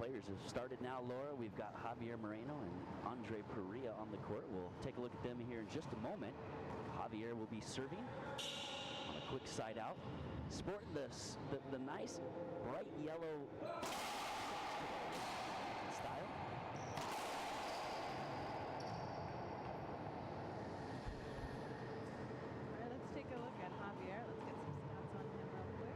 players have started now, Laura. We've got Javier Moreno and Andre Parrilla on the court. We'll take a look at them here in just a moment. Javier will be serving on a quick side out, sporting the nice bright yellow style. All right, let's take a look at Javier. Let's get some stats on him real quick.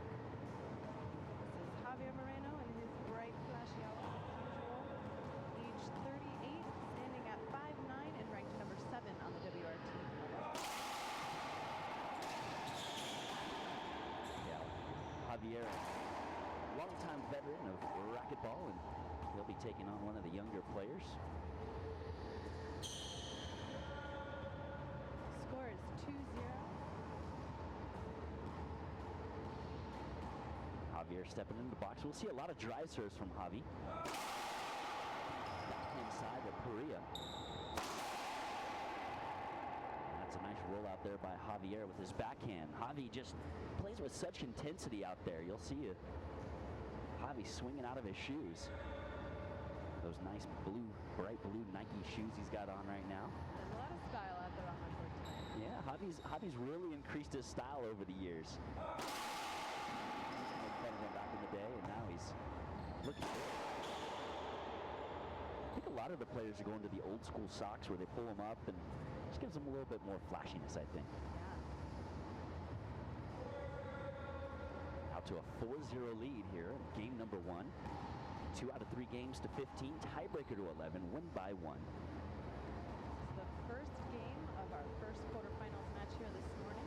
This is Javier Moreno in his bright flashy outfit as usual. Age 38, standing at 5'9", and ranked number 7 on the WRT. Javier, longtime veteran of racquetball, and he'll be taking on one of the younger players. Score is 2-0. Javier stepping into the box. We'll see a lot of drive serves from Javi. Backhand side of Parrilla. That's a nice roll out there by Javier with his backhand. Javi just plays with such intensity out there. You'll see Javi swinging out of his shoes. Those nice bright blue Nike shoes he's got on right now. There's a lot of style out there on the court tonight. Yeah, Javi's really increased his style over the years. Back in the day, and now he's looking good. I think a lot of the players are going to the old school socks where they pull them up and just gives them a little bit more flashiness, I think. Yeah. Out to a 4-0 lead here in game number 1. 2 out of 3 games to 15, tiebreaker to 11, win by 1. This is the first game of our first quarterfinals match here this morning.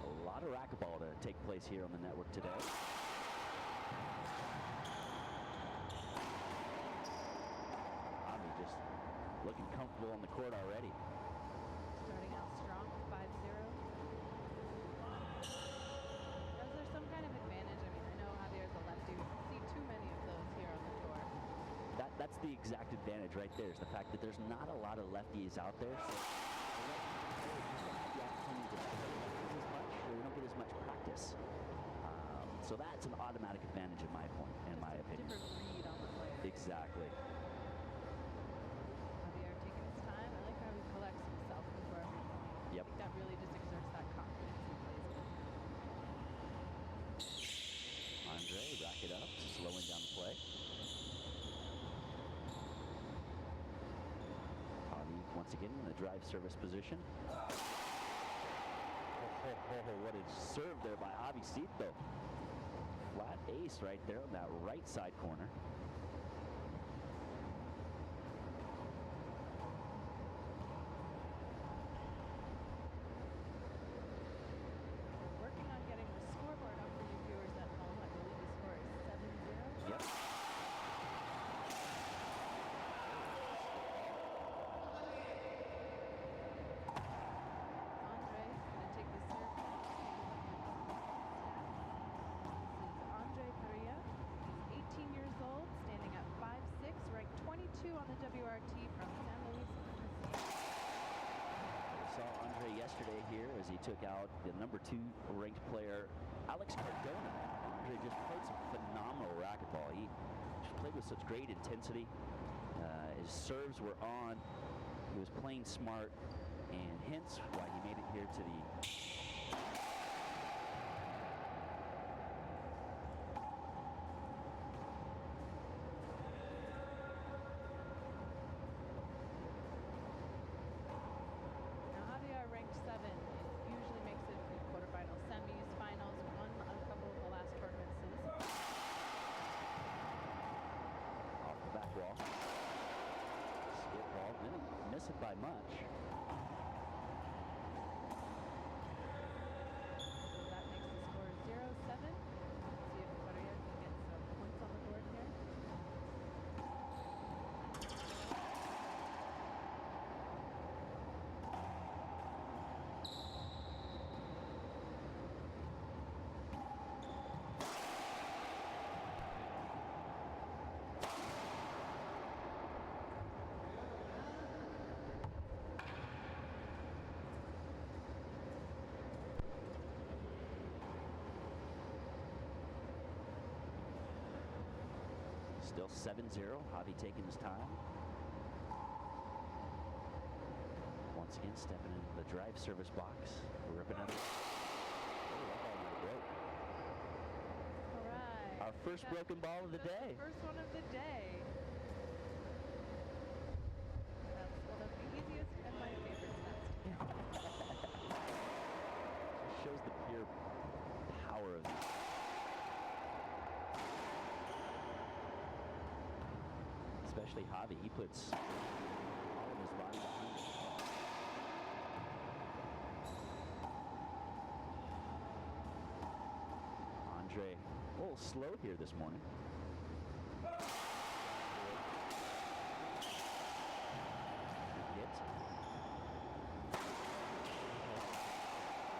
A lot of racquetball to take place here on the network today. Javi just looking comfortable on the court already. Starting out strong, 5-0. Is there some kind of advantage? I mean, I know Javier's a lefty. We don't see too many of those here on the tour. That's the exact advantage right there, is the fact that there's not a lot of lefties out there. So we don't get as much practice. So that's an automatic advantage in my opinion. Different read on the player. Exactly. Javier taking his time. I like how he collects himself before every point. Yep. I think that really just exerts that confidence he plays with. Andre, rack it up, slowing down the play. Javi once again in the drive service position. What a serve there by Javicito. Flat ace right there on that right side corner. We're working on getting the scoreboard up for you viewers at home. I believe the score is 7-0. Yep. Ranked 22 on the WRT from San Luis. We saw Andre yesterday here as he took out the number 2 ranked player, Alex Cardona. Andre just played some phenomenal racquetball. He just played with such great intensity. His serves were on. He was playing smart, and hence why he made it here to the ranked 7. It usually makes it to quarterfinals, semis, finals, won a couple of the last tournaments since. Off the back wall. Skip ball, didn't miss it by much. So that makes the score 0-7. Let's see if Parrilla can get some points on the board here. Still 7-0. Javi taking his time. Once again, stepping into the drive service box. Ripping it. Oh, that ball might break. All right. Our first broken ball of the day. The first one of the day. That's one of the easiest and my favorite stats to get. Just shows the pure power of it. Especially Javi, he puts all of his body behind it. Andre, a little slow here this morning.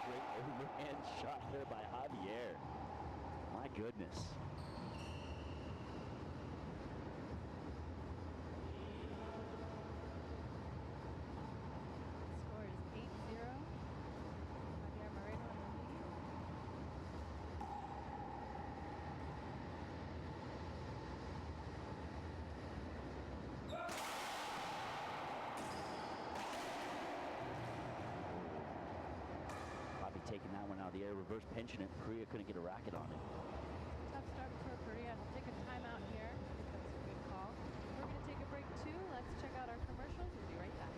Great overhand shot there by Javier. My goodness. Score is 8-0. Javier Moreno in the lead. Javi taking that one out of the air, reverse pinching it. Parrilla couldn't get a racket on it. Tough start for Parrilla. He'll take a timeout here. I think that's a good call. We're going to take a break too. Let's check out our commercials. We'll be right back.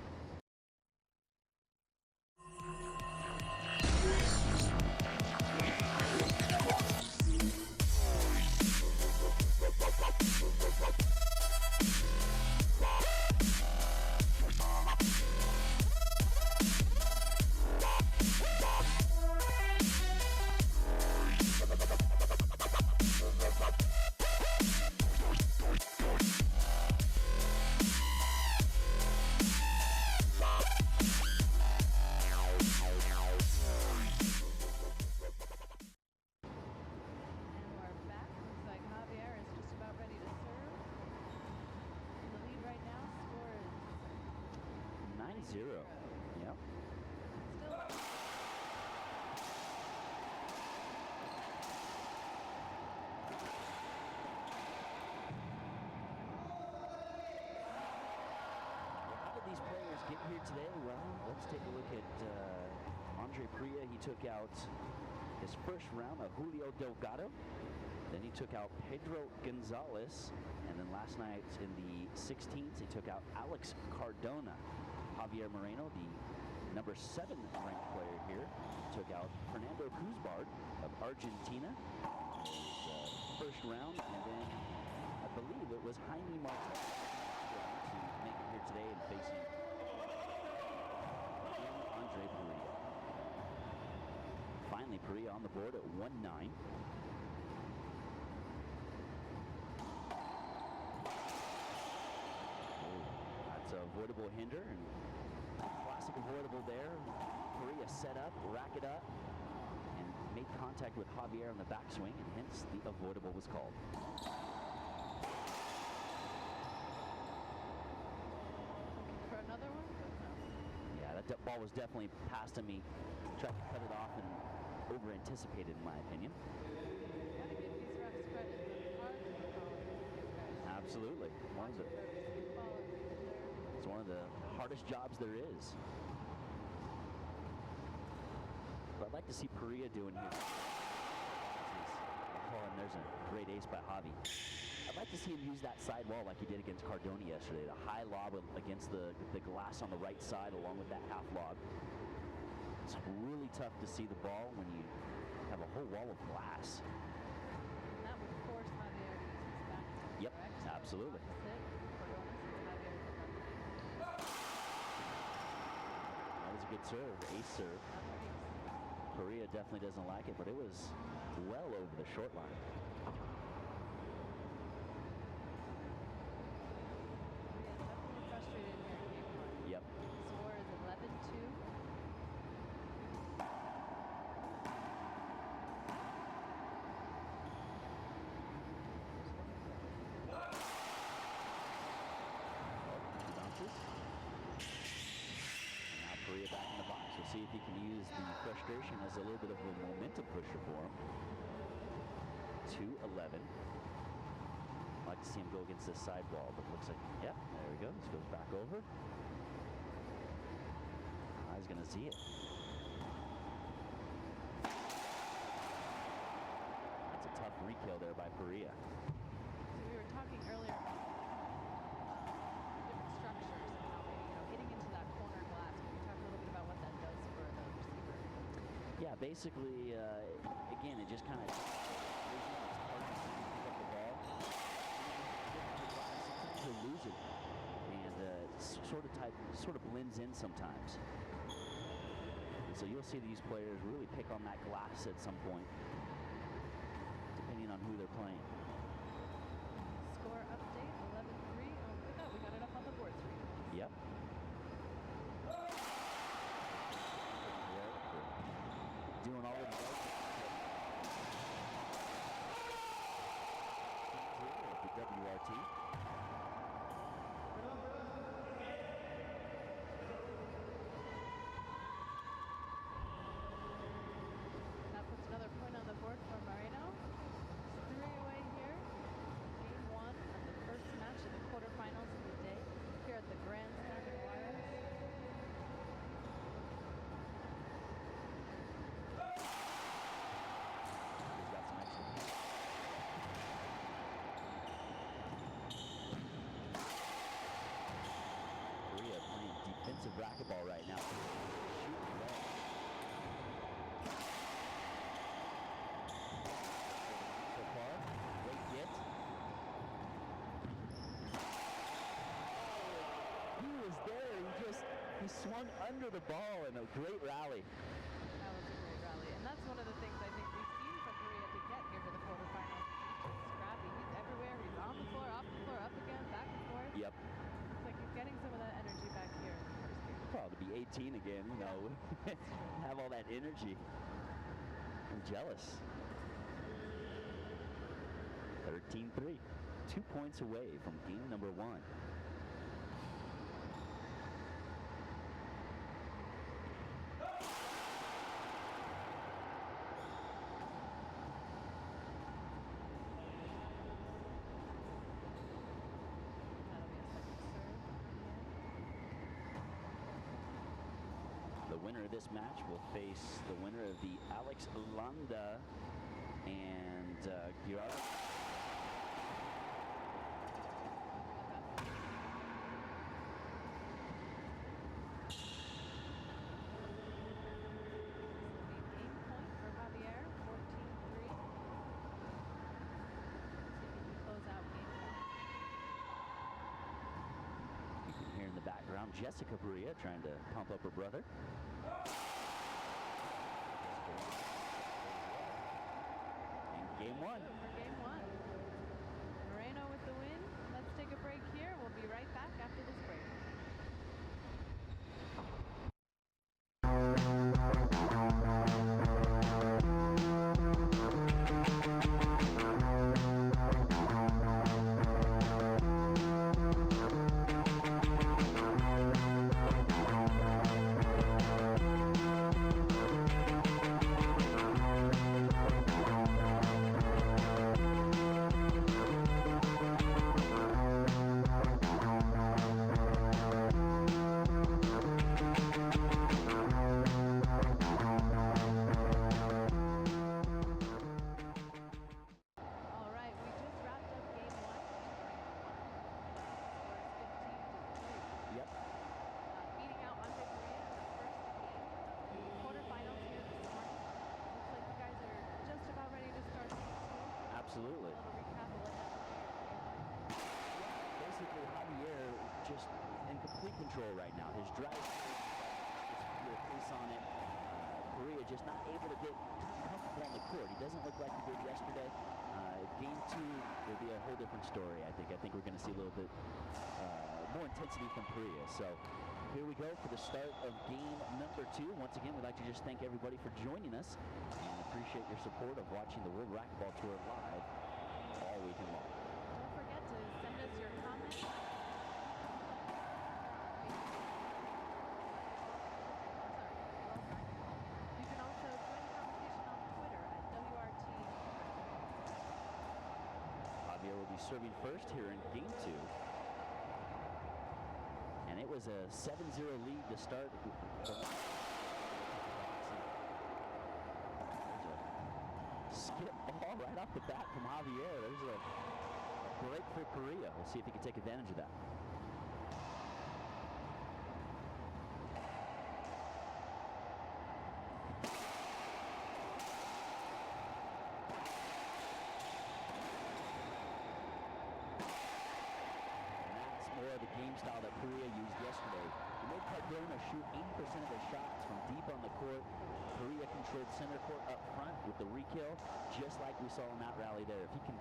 And we're back. Looks like Javier is just about ready to serve. In the lead right now, score is 9-0. Yep. still How did these players get here today? Well, let's take a look at Andre Parrilla. He took out his first round of Julio Delgado. Then he took out Pedro Gonzalez. And then last night in the 16th, he took out Alex Cardona. Javier Moreno, the number 7 ranked player here, took out Fernando Cusbard of Argentina. His first round, and then I believe it was Jaime Martinez to make it here today and facing Andre Parrilla. Finally, Parrilla on the board at 1-9. That's a avoidable hinder, and classic avoidable there. Parrilla set up, rack it up, and made contact with Javier on the backswing, and hence the avoidable was called. looking for another one, but no. Yeah, that ball was definitely passed to me. Tried to cut it off and over-anticipated, in my opinion. Gotta give these refs credit. It's hard to be calling these guys. Absolutely. It's one of the hardest jobs there is. What I'd like to see Parrilla doing here. Oh, and there's a great ace by Javi. I'd like to see him use that side wall like he did against Cardona yesterday. The high lob against the glass on the right side along with that half lob. It's really tough to see the ball when you have a whole wall of glass. And that would force Javier to use his backswing, Yep, correct? absolutely. Opposite Cardona, since Javier is the lefty. That was a good serve, ace serve. Another ace. Parrilla definitely doesn't like it, but it was well over the short line. Parrilla is definitely frustrated here in game one. Yep. Score is 11-2. Bounces. And now Parrilla back in the box. We'll see if he can use the frustration as a little bit of a momentum pusher for him. 2-11. like to see him go against this sidewall, but it looks like, yep, there he goes. Goes back over. He's going to see it. That's a tough re-kill there by Parrilla. So we were talking earlier about different structures and how maybe, hitting into that corner glass. Can you talk a little bit about what that does for the receiver? Yeah, basically, again, it just kind of pick up the ball. Sometimes he'll lose it, and sort of blends in sometimes. And so you'll see these players really pick on that glass at some point, depending on who they're playing. Score update, 11-3. Oh, look at that. We got it up on the board screen. Yep. Doing all of the WRT. That puts another point on the board for Moreno. 3 away here. Game 1 of the first match of the quarterfinals of the day here at the Grandstand in Juarez. He's got some extra. Parrilla playing defensive racquetball right now. He swung under the ball in a great rally. That was a great rally. And that's one of the things I think we've seen from Parrilla to get here to the quarterfinals. He's just scrappy. He's everywhere. He's on the floor, off the floor, up again, back and forth. Yep. It's like he's getting some of that energy back here in the first game. Probably be 18 again, have all that energy. I'm jealous. 13-3. 2 points away from game number 1. The winner of this match will face the winner of the Alex Landa and Girard. Game point for Javier, 14-3. See if he can close out game 1. You can hear in the background Jessica Parrilla trying to pump up her brother. Game 1. For game 1. Moreno with the win. Let's take a break here. We'll be right back after this break. Absolutely. Basically, Javier just in complete control right now. His drive, his pace on it. Parrilla just not able to get comfortable on the court. He doesn't look like he did yesterday. Game 2 will be a whole different story, I think. I think we're going to see a little bit more intensity from Parrilla. So here we go for the start of game number 2. Once again, we'd like to just thank everybody for joining us and appreciate your support of watching the World Racquetball Tour live all weekend long. Don't forget to send us your comments. You can also join the conversation on Twitter at WRT. Javier will be He's serving first here in game 2. And it was a 7-0 lead to start. There's a skip ball right off the bat from Javier. There's a break for Parrilla. We'll see if he can take advantage of that. The game style that Parrilla used yesterday. He made Cardona shoot 80% of his shots from deep on the court. Parrilla controlled center court up front with the re-kill, just like we saw in that rally there. If he can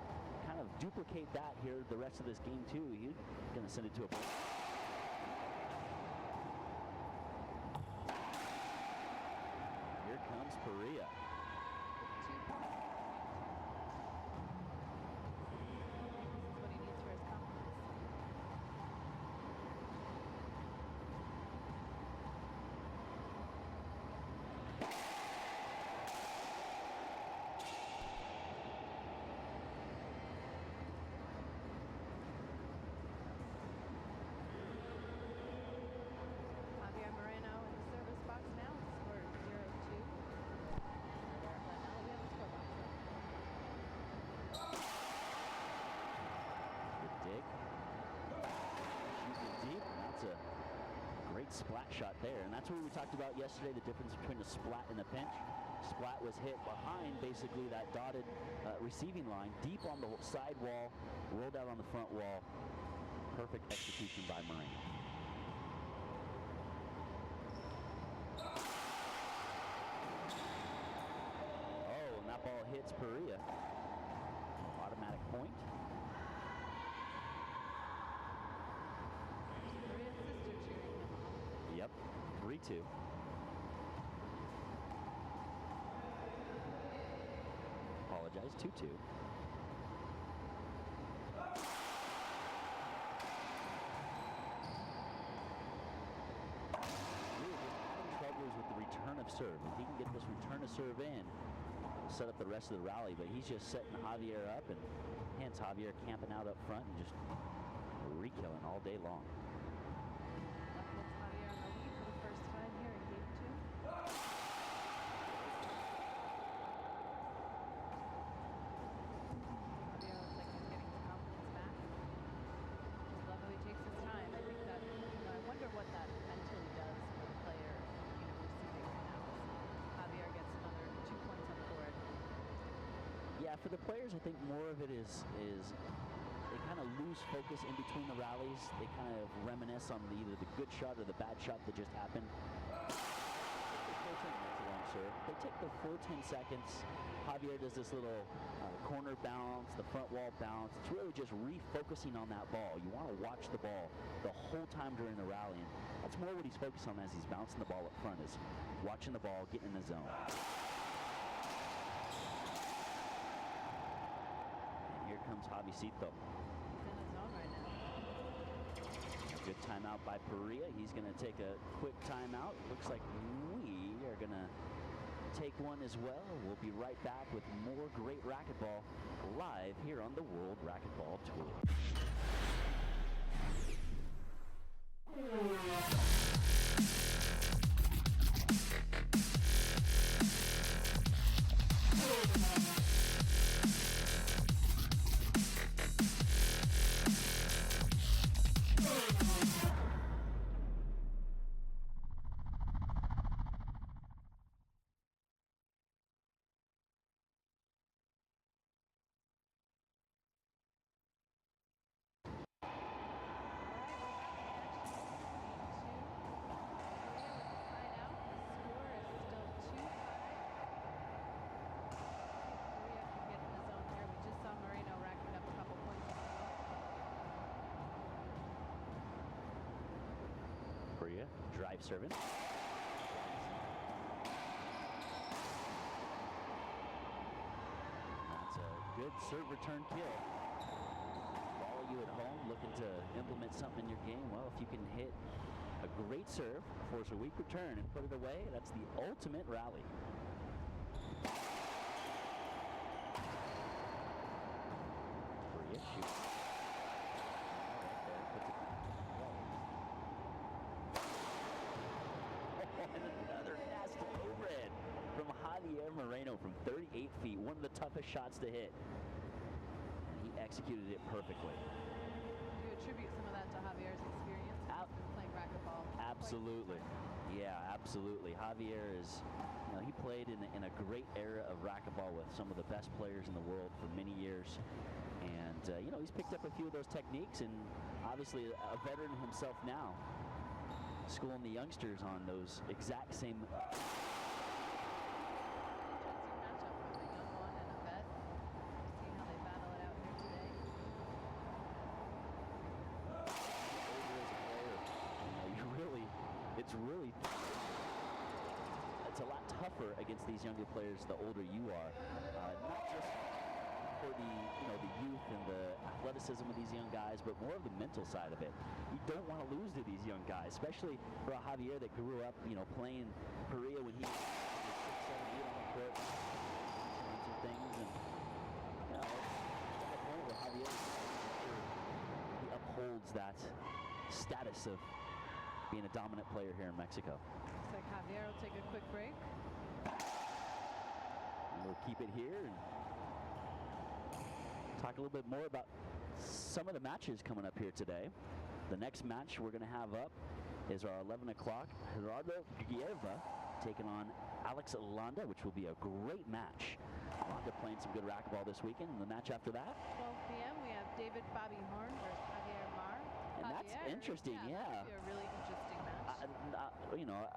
kind of duplicate that here the rest of this game too, he's going to send it to a break. Here comes Parrilla. Javier Moreno in the service box now. Score 0-2. Good dig. Shooting deep, and that's a great splat shot there. And that's what we talked about yesterday, the difference between a splat and a pinch. Splat was hit behind basically that dotted receiving line, deep on the side wall, rolled out on the front wall. Perfect execution by Moreno. Oh, and that ball hits Parrilla. Automatic point. Parrilla's sister cheering him on. Yep, 3-2. Apologize, 2-2. With the return of serve. If he can get this return of serve in, set up the rest of the rally, but he's just setting Javier up, and hence Javier camping out up front and just re-killing all day long. That puts Javier in the lead for the first time here in game 2. Javier looks like he's getting his confidence back. Just love how he takes his time. I think that, I wonder what that mentally does for the player, receiving right now. Javier gets another 2 points on the board. Yeah, for the players, I think more of it is they kind of lose focus in between the rallies. They kind of reminisce on either the good shot or the bad shot that just happened. They take the full 10 seconds. Javier does this little corner bounce, the front wall bounce. It's really just refocusing on that ball. You want to watch the ball the whole time during the rally. And that's more what he's focused on as he's bouncing the ball up front, is watching the ball, getting in the zone. And here comes Javicito. He's in his zone right now. Good timeout by Parrilla. He's going to take a quick timeout. Looks like we are going to take one as well. We'll be right back with more great racquetball live here on the World Racquetball Tour. Drive serving. That's a good serve return kill. All you at home looking to implement something in your game, well, if you can hit a great serve, force a weak return, and put it away, that's the ultimate rally. Parrilla shoots. of the toughest shots to hit. And he executed it perfectly. Do you attribute some of that to Javier's experience playing racquetball? Absolutely. Yeah, absolutely. Javier is, he played in a great era of racquetball with some of the best players in the world for many years. And, he's picked up a few of those techniques, and obviously a veteran himself now, schooling the youngsters on those exact same. It's a lot tougher against these younger players the older you are. Not just for the youth and the athleticism of these young guys, but more of the mental side of it. You don't want to lose to these young guys, especially for a Javier that grew up, playing Parrilla when he was 6, 7, 8 on the court, some things, and it's at a point where Javier he upholds that status of being a dominant player here in Mexico. Looks like Javier will take a quick break. And we'll keep it here and talk a little bit more about some of the matches coming up here today. The next match we're going to have up is our 11 o'clock Gerardo Guerra taking on Alex Landa, which will be a great match. Landa playing some good racquetball this weekend. And the match after that, 12 p.m. we have David Bobby Horn versus Javier Mar. And that's interesting, yeah. That would be a really interesting match.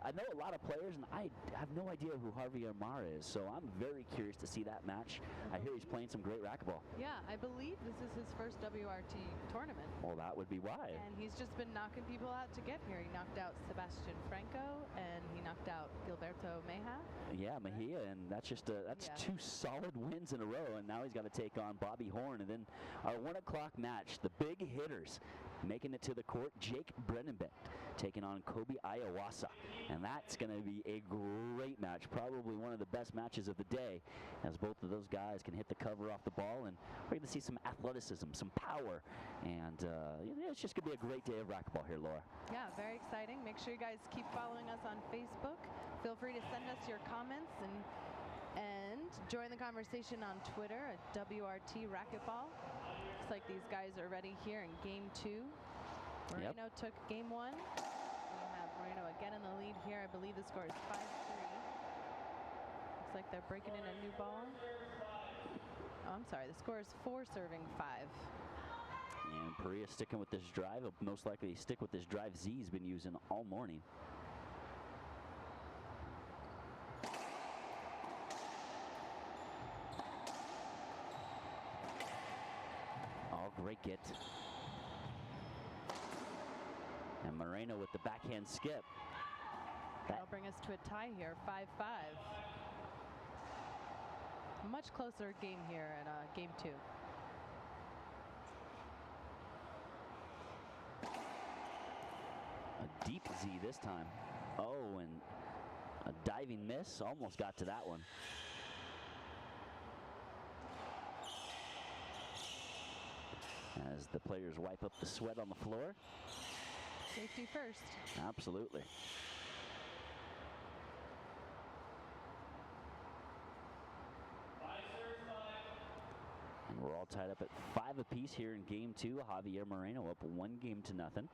I know a lot of players, and I have no idea who Javier Mar is, so I'm very curious to see that match. I hear he's playing some great racquetball. Yeah, I believe this is his first WRT tournament. Well, that would be why. And he's just been knocking people out to get here. He knocked out Sebastian Franco, and he knocked out Gilberto Mejia. Yeah, Mejia, and that's just two solid wins in a row, and now he's got to take on Bobby Horn. And then our 1 o'clock match, the big hitters making it to the court, Jake Brennenbeck taking on Kobe Iwasa. And that's going to be a great match, probably one of the best matches of the day, as both of those guys can hit the cover off the ball, and we're going to see some athleticism, some power, and it's just going to be a great day of racquetball here, Laura. Yeah, very exciting. Make sure you guys keep following us on Facebook. Feel free to send us your comments and join the conversation on Twitter at WRT Racquetball. Looks like these guys are ready here in game 2. Moreno took game 1. We have Moreno again in the lead here. I believe the score is 5-3. Looks like they're breaking in a new ball. Oh, I'm sorry. The score is 4 serving 5. And Parrilla sticking with this drive. He'll most likely stick with this drive Z he's been using all morning. Oh, great get. And Moreno with the backhand skip. That'll bring us to a tie here, 5-5. Much closer game here in game 2. A deep Z this time. Oh, and a diving miss. Almost got to that one. As the players wipe up the sweat on the floor. Safety first. Absolutely. And we're all tied up at 5 apiece here in game 2. Javier Moreno up 1-0.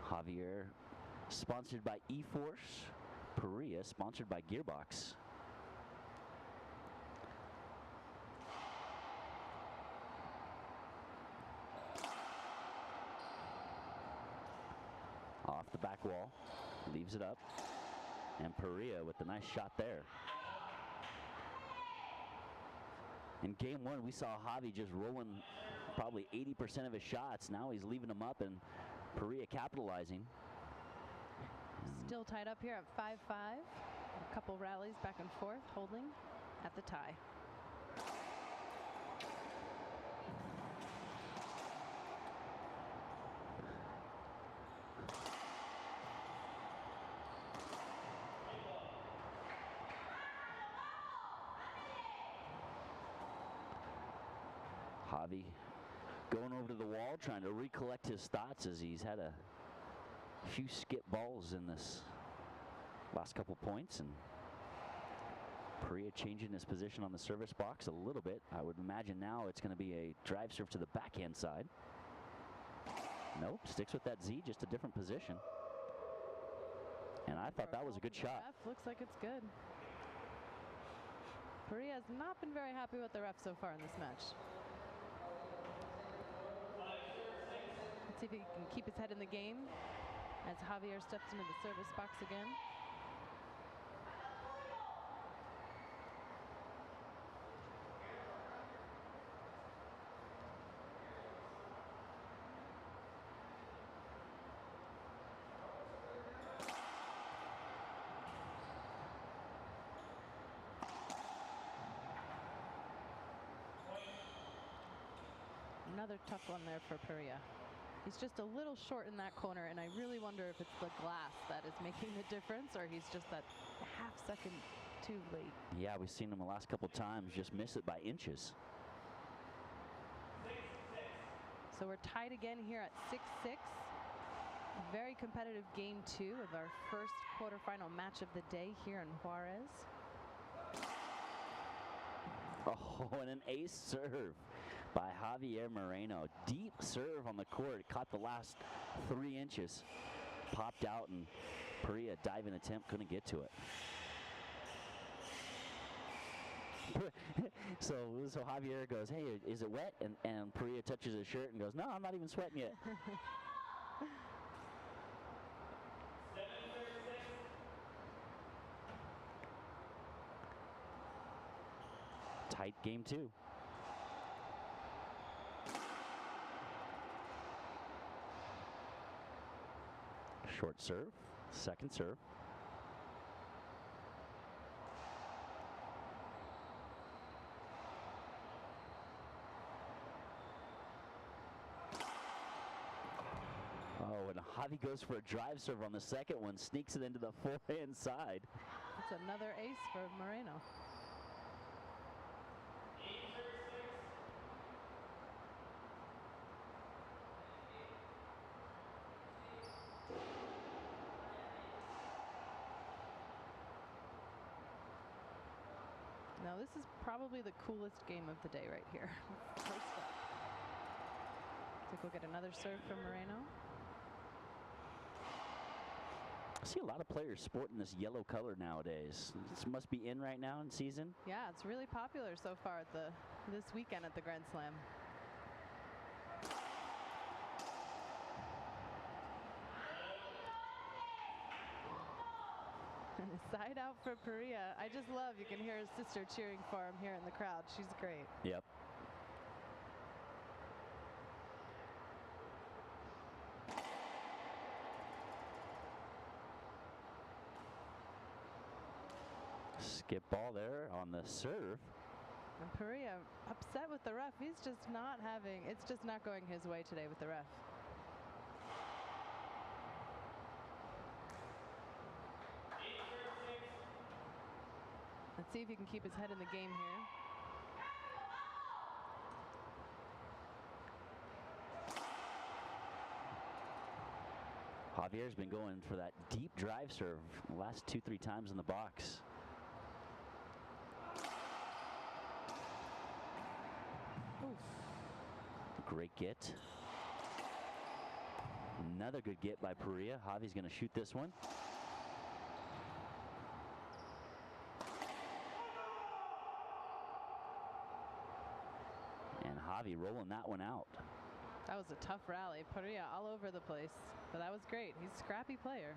Javier sponsored by E-Force. Parrilla sponsored by Gearbox. Off the back wall, leaves it up, and Parrilla with the nice shot there. In game 1, we saw Javi just rolling probably 80% of his shots. Now he's leaving them up, and Parrilla capitalizing. Still tied up here at 5-5. A couple rallies back and forth, holding at the tie. Javi going over to the wall, trying to recollect his thoughts as he's had a few skip balls in this last couple points, and Parrilla changing his position on the service box a little bit. I would imagine now it's going to be a drive serve to the backhand side. Nope, sticks with that Z, just a different position. And I thought that was a good shot. Looks like it's good. Parrilla has not been very happy with the ref so far in this match. Let's see if he can keep his head in the game as Javier steps into the service box again. Another tough one there for Parrilla. He's just a little short in that corner, and I really wonder if it's the glass that is making the difference, or he's just that half second too late. Yeah, we've seen him the last couple times just miss it by inches. So we're tied again here at 6-6. Very competitive game 2 of our first quarterfinal match of the day here in Juarez. Oh, and an ace serve by Javier Moreno. Deep serve on the court. Caught the last 3 inches. Popped out, and Parrilla diving attempt couldn't get to it. so Javier goes, hey, is it wet? And Parrilla touches his shirt and goes, no, I'm not even sweating yet. Tight game 2. Short serve, second serve. Oh, and Javi goes for a drive serve on the second one, sneaks it into the forehand side. That's another ace for Moreno. Now this is probably the coolest game of the day right here. First up. I think we'll get another serve from Moreno. I see a lot of players sporting this yellow color nowadays. This must be in right now in season. Yeah, it's really popular so far at this weekend at the Grand Slam. And a side out for Parrilla. I just love, you can hear his sister cheering for him here in the crowd. She's great. Yep. Skip ball there on the serve. And Parrilla upset with the ref. He's just not having, it's just not going his way today with the ref. Let's see if he can keep his head in the game here. Javier's been going for that deep drive serve the last 2-3 times in the box. Oof. Great get. Another good get by Parrilla. Javi's going to shoot this one. And Javi rolling that one out. That was a tough rally. Parrilla all over the place, but that was great. He's a scrappy player.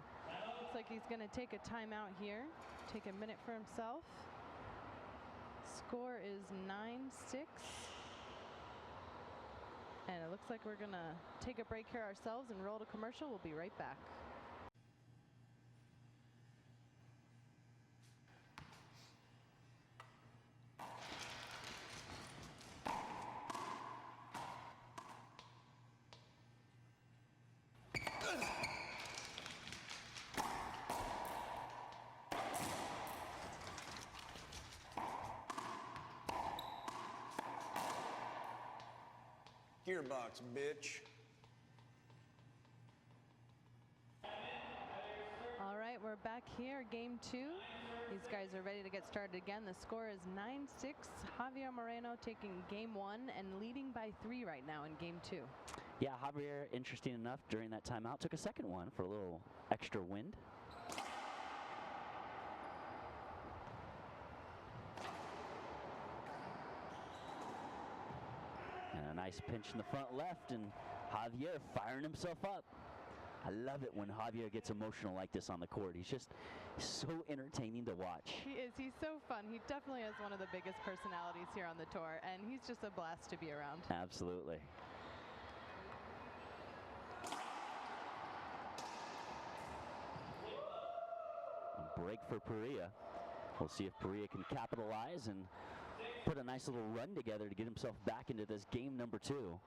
Looks like he's going to take a timeout here, take a minute for himself. Score is 9-6. And it looks like we're going to take a break here ourselves and roll to commercial. We'll be right back. Gearbox, bitch. All right, we're back here, game 2. These guys are ready to get started again. The score is 9-6. Javier Moreno taking game 1 and leading by 3 right now in game 2. Yeah, Javier, interesting enough, during that timeout, took a second one for a little extra wind. And a nice pinch in the front left, and Javier firing himself up. I love it when Javier gets emotional like this on the court. He's just so entertaining to watch. He is. He's so fun. He definitely has one of the biggest personalities here on the tour, and he's just a blast to be around. Absolutely. Break for Parrilla. We'll see if Parrilla can capitalize and put a nice little run together to get himself back into this game number 2.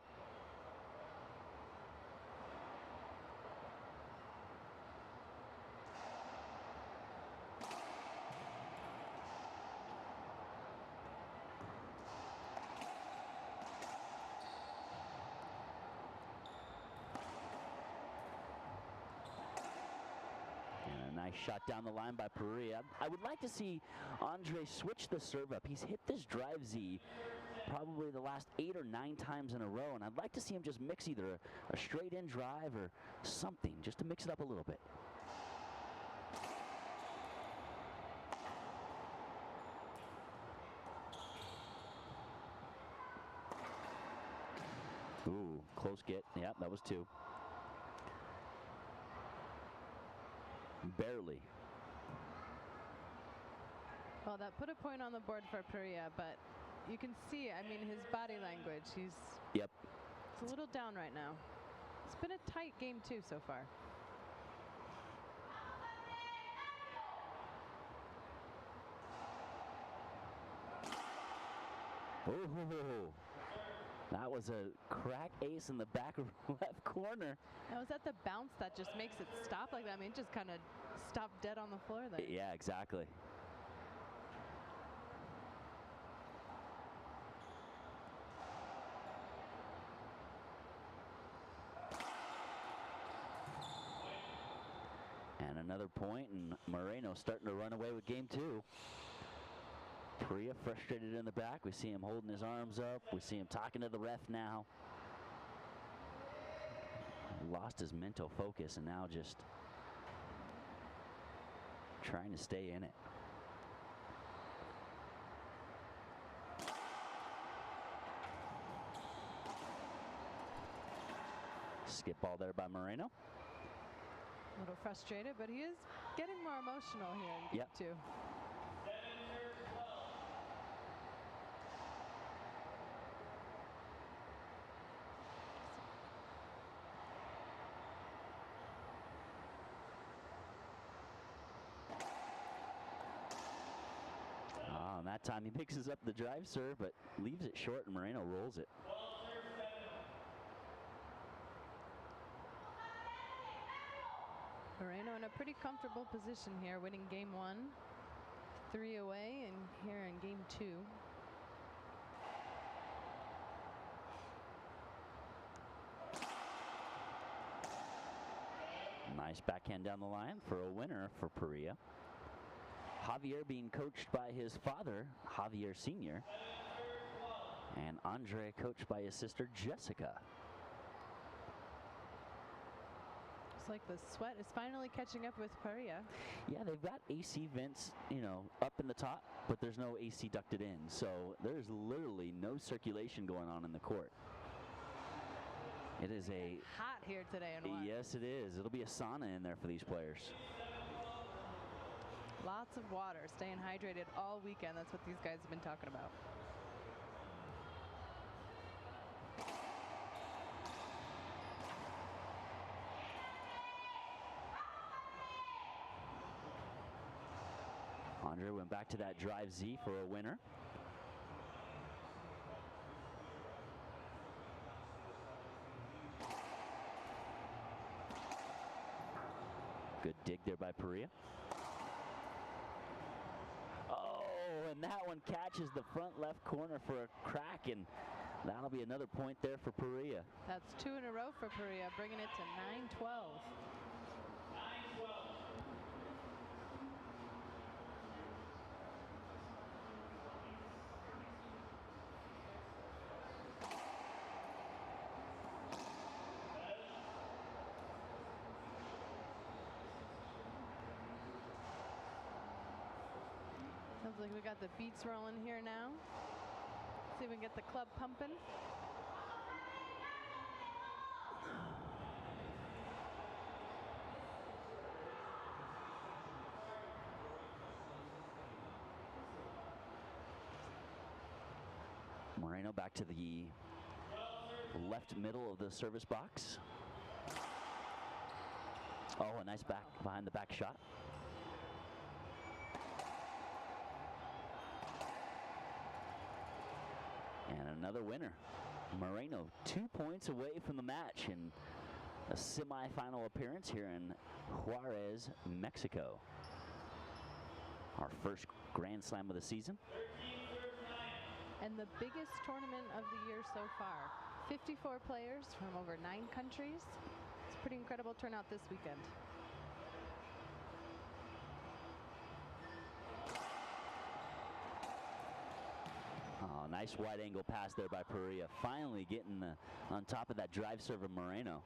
Nice shot down the line by Parrilla. I would like to see Andre switch the serve up. He's hit this drive Z probably the last 8 or 9 times in a row, and I'd like to see him just mix either a straight in drive or something just to mix it up a little bit. Ooh, close get. Yep, that was 2. Barely. Well, that put a point on the board for Parrilla, but you can see, I mean, his body language, he's a little down right now. It's been a tight game, too, so far. Oh, that was a crack ace in the back left corner. Now, is that the bounce that just makes it stop like that? I mean, it just kind of stopped dead on the floor there. Yeah, exactly. And another point, and Moreno starting to run away with game 2. Parrilla frustrated in the back. We see him holding his arms up. We see him talking to the ref now. Lost his mental focus and now just trying to stay in it. Skip ball there by Moreno. A little frustrated, but he is getting more emotional here in game 2. And that time he mixes up the drive serve, but leaves it short, and Moreno rolls it. Moreno in a pretty comfortable position here, winning game 1, 3 away, and here in game 2. Nice backhand down the line for a winner for Parrilla. Javier being coached by his father, Javier Sr., and Andre coached by his sister, Jessica. It's like the sweat is finally catching up with Parrilla. Yeah, they've got AC vents, up in the top, but there's no AC ducted in. So there's literally no circulation going on in the court. It is hot here today in Juan. Yes, it is. It'll be a sauna in there for these players. Lots of water, staying hydrated all weekend. That's what these guys have been talking about. Andre went back to that drive Z for a winner. Good dig there by Parrilla. Oh, and that one catches the front left corner for a crack, and that'll be another point there for Parrilla. That's 2 in a row for Parrilla, bringing it to 9-12. like we got the beats rolling here now. See if we can get the club pumping. Moreno back to the left middle of the service box. Oh, a nice back behind the back shot. And another winner. Moreno 2 points away from the match in a semifinal appearance here in Juarez, Mexico. Our first Grand Slam of the season. And the biggest tournament of the year so far. 54 players from over 9 countries. It's a pretty incredible turnout this weekend. Oh, nice wide angle pass there by Parrilla. Finally getting on top of that drive serve of Moreno.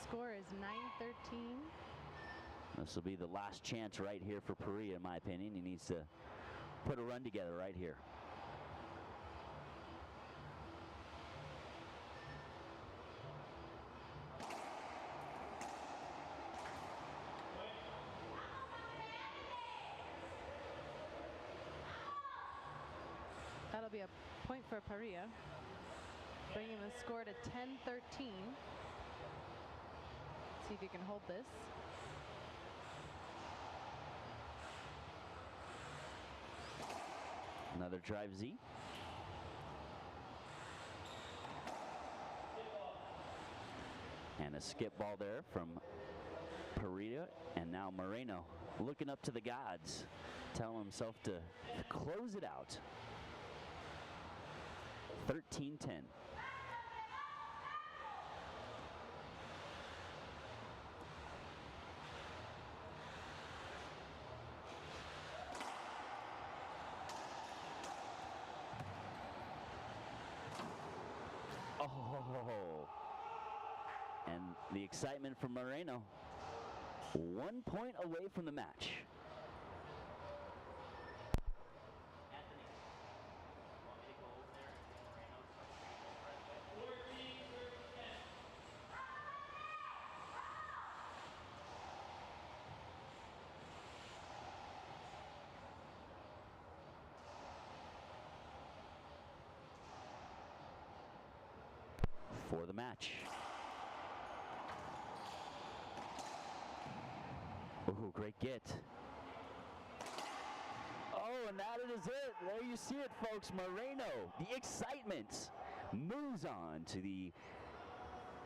Score is 9-13. This will be the last chance right here for Parrilla, in my opinion. He needs to put a run together right here. That'll be a point for Parrilla, bringing the score to 10-13. See if you can hold this. Another drive Z. And a skip ball there from Parrilla. And now Moreno looking up to the gods, telling himself to close it out. 13-10. Oh, and the excitement from Moreno. 1 point away from the match. For the match. Oh, great get. Oh, and that is it. There you see it, folks. Moreno, the excitement, moves on to the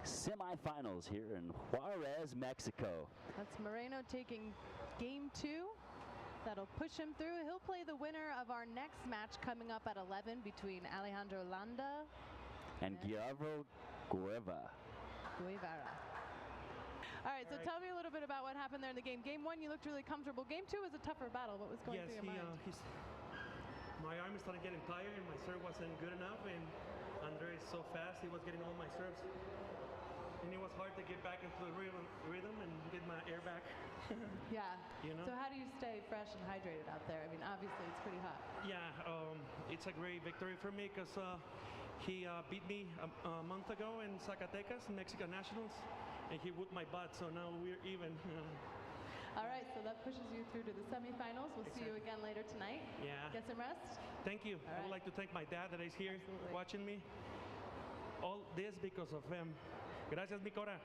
semifinals here in Juarez, Mexico. That's Moreno taking game 2. That'll push him through. He'll play the winner of our next match coming up at 11 between Alejandro Landa and Guillermo Guevara. All right, so tell me a little bit about what happened there in the game. Game 1, you looked really comfortable. Game 2 was a tougher battle. What was going through your mind? My arm started getting tired and my serve wasn't good enough, and Andre is so fast, he was getting all my serves. And it was hard to get back into the rhythm and get my air back. Yeah. You know? So how do you stay fresh and hydrated out there? I mean, obviously it's pretty hot. Yeah, it's a great victory for me because he beat me a month ago in Zacatecas, Mexican Nationals, and he whooped my butt, so now we're even. All right, so that pushes you through to the semifinals. We'll see you again later tonight. Yeah. Get some rest. Thank you. I would like to thank my dad that is here watching me. All this because of him. Gracias, mi Cora.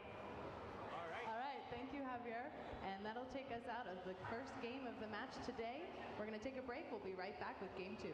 All right, thank you, Javier. And that'll take us out of the first game of the match today. We're going to take a break. We'll be right back with game 2.